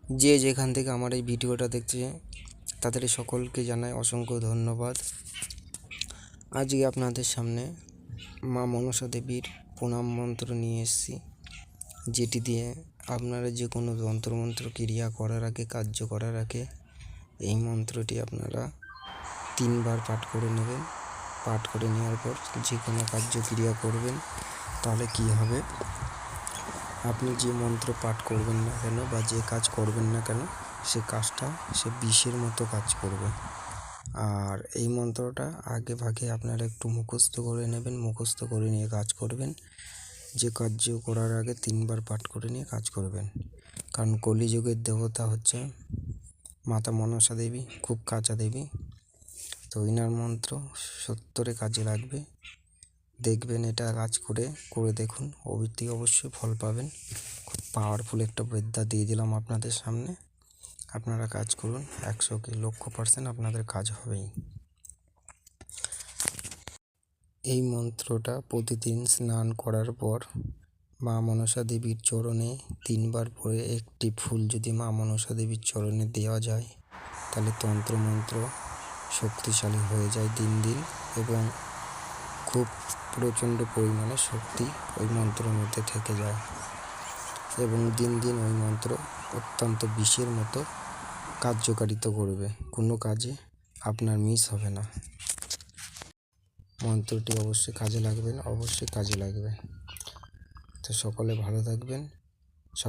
যে যেখান থেকে আমার এই ভিডিওটা দেখছে তাদের সকলকে জানাই অসংখ্য ধন্যবাদ। আজকে আপনাদের সামনে মা মনসা দেবীর প্রণাম মন্ত্র নিয়ে এসেছি, যেটি দিয়ে আপনারা যে কোনো যন্ত্রমন্ত্র ক্রিয়া করার আগে, কার্য করার আগে এই মন্ত্রটি আপনারা 3বার পাঠ করে নেবেন। পাঠ করে নেওয়ার পর যে কোনো কার্য ক্রিয়া করবেন, তাহলে কি হবে, আপনি যে মন্ত্র পাঠ করবেন না কেন বা যে কাজ করবেন না কেন, সে কাজটা সে বিষের মতো কাজ করবে। আর এই মন্ত্রটা আগে ভাগে আপনারা একটু মুখস্থ করে নেবেন, মুখস্থ করে নিয়ে কাজ করবেন। যে কার্য করার আগে 3বার পাঠ করে নিয়ে কাজ করবেন, কারণ কলিযুগের দেবতা হচ্ছে মাতা মনসা দেবী, খুব কাঁচা দেবী। তো ইনার মন্ত্র সত্তরে কাজে লাগবে। দেখবেন এটা কাজ করে দেখুন, অবশ্যই ফল পাবেন। খুব পাওয়ারফুল একটা বিদ্যা দিয়ে দিলাম আপনাদের সামনে। আপনারা কাজ করুন, 100% আপনাদের কাজ হবেই। এই মন্ত্রটা প্রতিদিন স্নান করার পর মা মনসা দেবীর চরণে 3বার পরে একটি ফুল যদি মা মনসা দেবীর চরণে দেওয়া যায়, তাহলে তন্ত্রমন্ত্র শক্তিশালী হয়ে যায় দিন দিন, এবং খুব প্রচণ্ড পরিমাণে শক্তি ওই মন্ত্রের মধ্যে থেকে যায়, এবং দিন দিন ওই মন্ত্র অত্যন্ত বিষের মতো কার্যকারিতা করবে। কোনো কাজে আপনার মিস হবে না। মন্ত্রটি অবশ্যই কাজে লাগবে। তো সকলে ভালো থাকবেন।